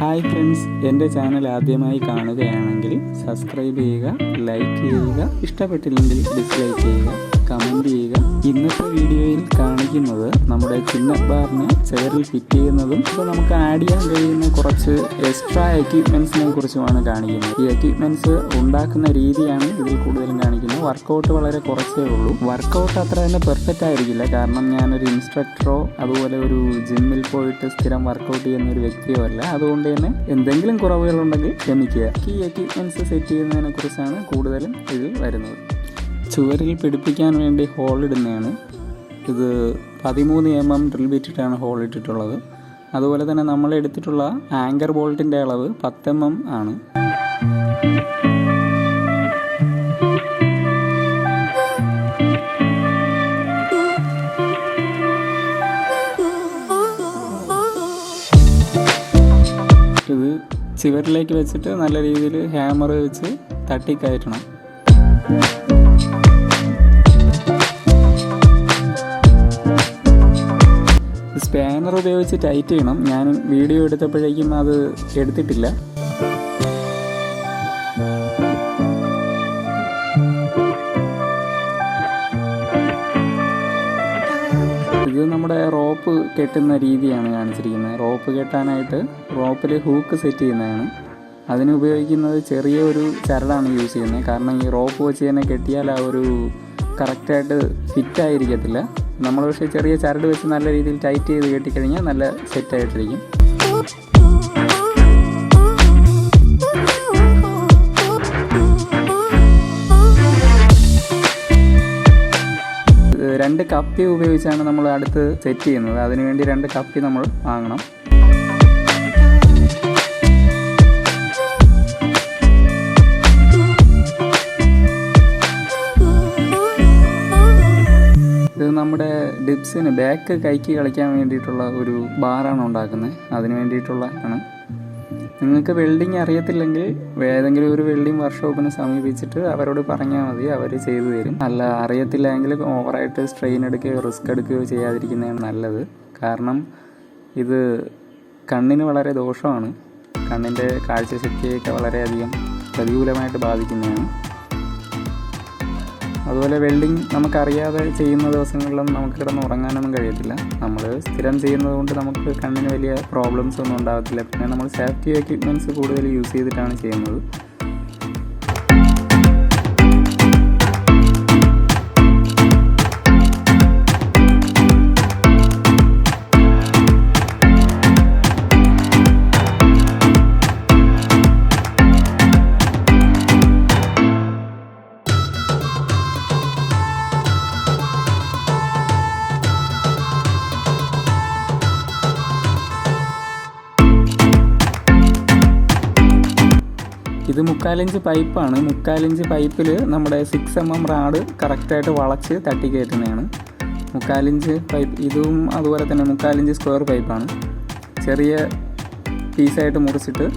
Hi friends, എൻ്റെ channel ആദ്യമായി കാണുകയാണെങ്കിൽ സബ്സ്ക്രൈബ് ചെയ്യുക, ലൈക്ക് ചെയ്യുക, ഇഷ്ടപ്പെട്ടില്ലെങ്കിൽ ഡിസ്ലൈക്ക് ചെയ്യുക, കമൻറ്റ് ചെയ്യുക. ഇന്നത്തെ വീഡിയോയിൽ കാണിക്കുന്നത് നമ്മുടെ ചിന്നറ്റ് ബാറിന് ചെയറിൽ ഫിറ്റ് ചെയ്യുന്നതും ഇപ്പോൾ നമുക്ക് ആഡ് ചെയ്യാൻ കഴിയുന്ന കുറച്ച് എക്സ്ട്രാ എക്യുപ്മെൻറ്റ്സിനെ കുറിച്ചുമാണ് കാണിക്കുന്നത്. ഈ എക്യുപ്മെൻറ്റ്സ് ഉണ്ടാക്കുന്ന രീതിയാണ് ഇതിൽ കൂടുതലും കാണിക്കുന്നത്. വർക്കൗട്ട് വളരെ കുറച്ചേ ഉള്ളൂ. വർക്കൗട്ട് അത്ര തന്നെ പെർഫെക്റ്റ് ആയിരിക്കില്ല, കാരണം ഞാനൊരു ഇൻസ്ട്രക്ടറോ അതുപോലെ ഒരു ജിമ്മിൽ പോയിട്ട് സ്ഥിരം വർക്കൗട്ട് ചെയ്യുന്ന ഒരു വ്യക്തിയോ അല്ല. അതുകൊണ്ട് തന്നെ എന്തെങ്കിലും കുറവുകളുണ്ടെങ്കിൽ ക്ഷമിക്കുക. ഈ എക്യുപ്മെൻറ്റ്സ് സെറ്റ് ചെയ്യുന്നതിനെ കുറിച്ചാണ് കൂടുതലും ഇതിൽ വരുന്നത്. ചുവരിൽ പിടിപ്പിക്കാൻ വേണ്ടി ഹോൾ ഇടുന്നതാണ്. ഇത് 13 mm ഡ്രിൽ ബിറ്റിട്ടാണ് ഹോൾ ഇട്ടിട്ടുള്ളത്. അതുപോലെ തന്നെ നമ്മൾ എടുത്തിട്ടുള്ള ആങ്കർ ബോൾട്ടിൻ്റെ അളവ് 10 mm ആണ്. ഇത് ചുവരിലേക്ക് വെച്ചിട്ട് നല്ല രീതിയിൽ ഹാമർ വെച്ച് തട്ടിക്കയറ്റണം. സ്പാനർ ഉപയോഗിച്ച് ടൈറ്റ് ചെയ്യണം. ഞാൻ വീഡിയോ എടുത്തപ്പോഴേക്കും അത് എടുത്തിട്ടില്ല. ഇത് നമ്മുടെ റോപ്പ് കെട്ടുന്ന രീതിയാണ് കാണിച്ചിരിക്കുന്നത്. റോപ്പ് കെട്ടാനായിട്ട് റോപ്പിൽ ഹൂക്ക് സെറ്റ് ചെയ്യുന്നതാണ്. അതിന് ഉപയോഗിക്കുന്നത് ചെറിയ ഒരു ചരടാണ് യൂസ് ചെയ്യുന്നത്. കാരണം ഈ റോപ്പ് വെച്ച് തന്നെ കെട്ടിയാൽ ആ ഒരു കറക്റ്റായിട്ട് ഫിറ്റായിരിക്കത്തില്ല. നമ്മൾ പക്ഷേ ചെറിയ ചരട് വെച്ച് നല്ല രീതിയിൽ ടൈറ്റ് ചെയ്ത് കെട്ടിക്കഴിഞ്ഞാൽ നല്ല സെറ്റായിട്ടിരിക്കും. രണ്ട് കപ്പി ഉപയോഗിച്ചാണ് നമ്മൾ അടുത്ത് സെറ്റ് ചെയ്യുന്നത്. അതിനുവേണ്ടി 2 കപ്പി നമ്മൾ വാങ്ങണം. ഇത് നമ്മുടെ ഡിപ്സിന് ബാക്ക് കൈക്ക് കളിക്കാൻ വേണ്ടിയിട്ടുള്ള ഒരു ബാറാണ് ഉണ്ടാക്കുന്നത്. അതിന് വേണ്ടിയിട്ടുള്ള ആണ്. നിങ്ങൾക്ക് വെൽഡിങ് അറിയത്തില്ലെങ്കിൽ ഏതെങ്കിലും ഒരു വെൽഡിങ് വർക്ക്ഷോപ്പിനെ സമീപിച്ചിട്ട് അവരോട് പറഞ്ഞാൽ മതി, അവർ ചെയ്തു തരും. അല്ല, അറിയത്തില്ല എങ്കിൽ ഓവറായിട്ട് സ്ട്രെയിൻ എടുക്കുകയോ റിസ്ക് എടുക്കുകയോ ചെയ്യാതിരിക്കുന്നതാണ് നല്ലത്. കാരണം ഇത് കണ്ണിന് വളരെ ദോഷമാണ്. കണ്ണിൻ്റെ കാഴ്ചശക്തിയൊക്കെ വളരെയധികം പ്രതികൂലമായിട്ട് ബാധിക്കുന്നതാണ്. അതുപോലെ വെൽഡിങ് നമുക്കറിയാതെ ചെയ്യുന്ന ദിവസങ്ങളിലൊന്നും നമുക്ക് കിടന്ന് ഉറങ്ങാനൊന്നും കഴിയത്തില്ല. നമ്മൾ സ്ഥിരം ചെയ്യുന്നത് കൊണ്ട് നമുക്ക് കണ്ണിന് വലിയ പ്രോബ്ലംസ് ഒന്നും ഉണ്ടാകത്തില്ല. പിന്നെ നമ്മൾ സേഫ്റ്റി എക്യുപ്മെൻറ്റ്സ് കൂടുതൽ യൂസ് ചെയ്തിട്ടാണ് ചെയ്യുന്നത്. ഇത് 3/4 ഇഞ്ച് പൈപ്പാണ്. 3/4 ഇഞ്ച് പൈപ്പിൽ നമ്മുടെ 6 mm റാഡ് കറക്റ്റായിട്ട് വളച്ച് തട്ടിക്കയറ്റുന്നതാണ്. 3/4 ഇഞ്ച് പൈപ്പ്. ഇതും അതുപോലെ തന്നെ 3/4 ഇഞ്ച് സ്ക്വയർ പൈപ്പാണ്. ചെറിയ പീസായിട്ട് മുറിച്ചിട്ട്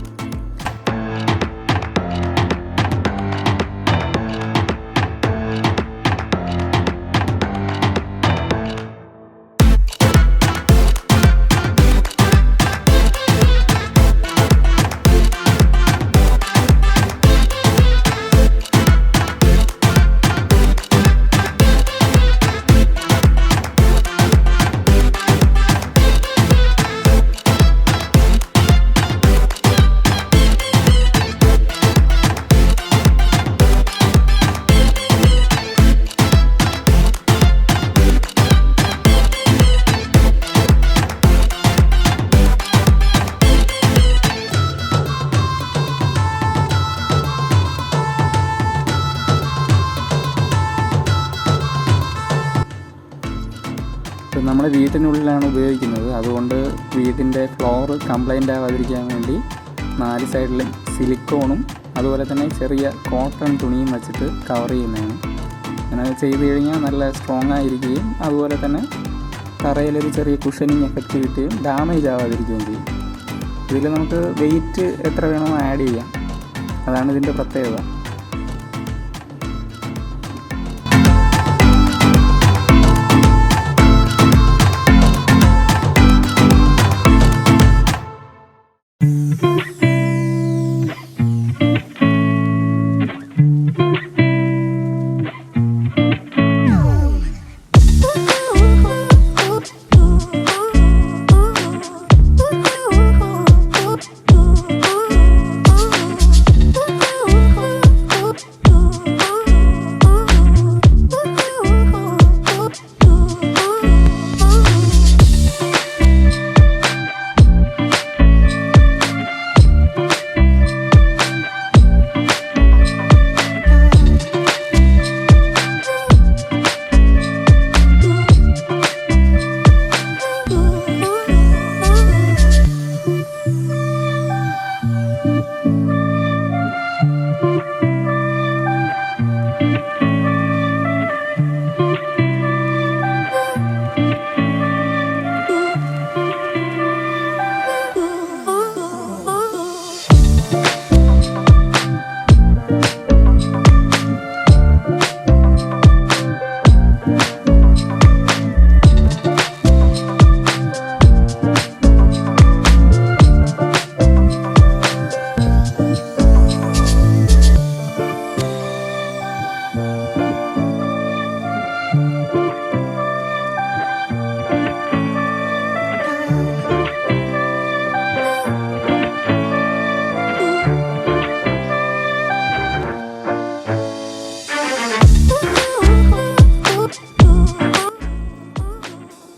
നമ്മുടെ വീട്ടിനുള്ളിലാണ് ഉപയോഗിക്കുന്നത്. അതുകൊണ്ട് വീട്ടിൻ്റെ ഫ്ലോർ കംപ്ലൈൻ്റ് ആവാതിരിക്കാൻ വേണ്ടി 4 സൈഡിലും സിലിക്കോണും അതുപോലെ തന്നെ ചെറിയ കോട്ടൺ തുണിയും വെച്ചിട്ട് കവർ ചെയ്യുന്നതാണ്. അങ്ങനെ ചെയ്ത് കഴിഞ്ഞാൽ നല്ല സ്ട്രോങ് ആയിരിക്കുകയും അതുപോലെ തന്നെ തറയിലൊരു ചെറിയ കുഷനിങ് എഫക്റ്റ് കിട്ടുകയും ഡാമേജ് ആവാതിരിക്കുകയും ചെയ്യും. ഇതിൽ നമുക്ക് വെയിറ്റ് എത്ര വേണമോ ആഡ് ചെയ്യാം. അതാണ് ഇതിൻ്റെ പ്രത്യേകത.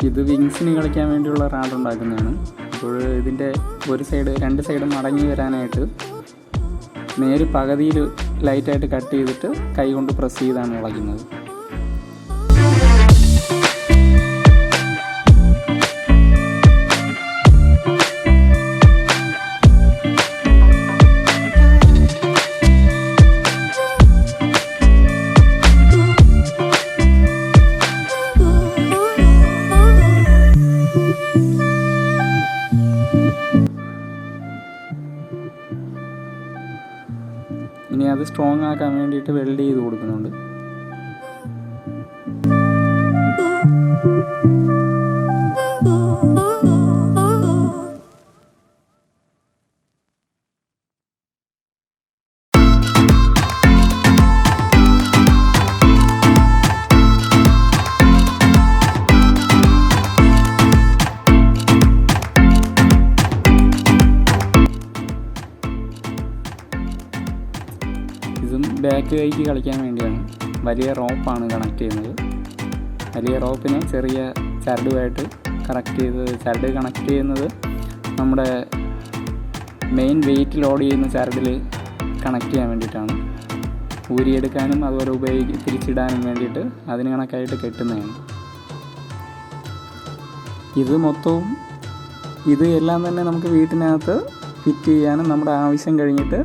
ഇത് വിങ്സിന് കളിക്കാൻ വേണ്ടിയുള്ള റാഡ് ഉണ്ടാക്കുന്നതാണ്. അപ്പോൾ ഇതിൻ്റെ രണ്ട് സൈഡും മടങ്ങി വരാനായിട്ട് നേരെ പകുതിയിൽ ലൈറ്റായിട്ട് കട്ട് ചെയ്തിട്ട് കൈ കൊണ്ട് പ്രസ് ചെയ്താണ് ഇളകുന്നത്. ഇനി അത് സ്ട്രോങ് ആക്കാൻ വേണ്ടിയിട്ട് വെൽഡ് ചെയ്ത് കൊടുക്കുന്നുണ്ട്. ഇതും ബാക്ക് കൈക്ക് കളിക്കാൻ വേണ്ടിയാണ്. വലിയ റോപ്പാണ് കണക്ട് ചെയ്യുന്നത്. വലിയ റോപ്പിനെ ചെറിയ ചരടുമായിട്ട് ചരട് കണക്ട് ചെയ്യുന്നത് നമ്മുടെ മെയിൻ വെയിറ്റ് ലോഡ് ചെയ്യുന്ന ചരടിൽ കണക്ട് ചെയ്യാൻ വേണ്ടിയിട്ടാണ്. ഊരിയെടുക്കാനും അതുപോലെ തിരിച്ചിടാനും വേണ്ടിയിട്ട് അതിന് കണക്കായിട്ട് കെട്ടുന്നതാണ്. ഇത് എല്ലാം തന്നെ നമുക്ക് വീട്ടിനകത്ത് ഫിറ്റ് ചെയ്യാനും നമ്മുടെ ആവശ്യം കഴിഞ്ഞിട്ട്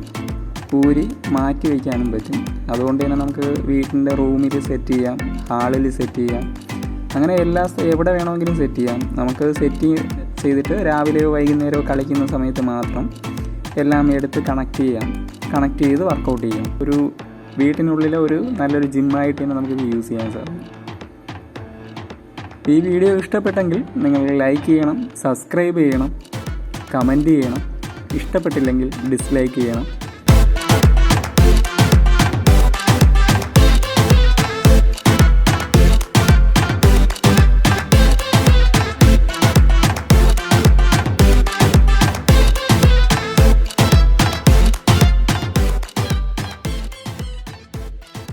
ഊരി മാറ്റി വയ്ക്കാനും പറ്റും. അതുകൊണ്ട് തന്നെ നമുക്ക് വീട്ടിൻ്റെ റൂമിൽ സെറ്റ് ചെയ്യാം, ഹാളിൽ സെറ്റ് ചെയ്യാം, അങ്ങനെ എവിടെ വേണമെങ്കിലും സെറ്റ് ചെയ്യാം. നമുക്ക് സെറ്റ് ചെയ്തിട്ട് രാവിലെയോ വൈകുന്നേരമോ കളിക്കുന്ന സമയത്ത് മാത്രം എല്ലാം എടുത്ത് കണക്ട് ചെയ്ത് വർക്കൗട്ട് ചെയ്യാം. ഒരു വീട്ടിനുള്ളിലെ നല്ലൊരു ജിമ്മായിട്ട് തന്നെ നമുക്കിത് യൂസ് ചെയ്യാൻ സാധിക്കും. ഈ വീഡിയോ ഇഷ്ടപ്പെട്ടെങ്കിൽ നിങ്ങൾ ലൈക്ക് ചെയ്യണം, സബ്സ്ക്രൈബ് ചെയ്യണം, കമൻറ്റ് ചെയ്യണം. ഇഷ്ടപ്പെട്ടില്ലെങ്കിൽ ഡിസ്ലൈക്ക് ചെയ്യണം.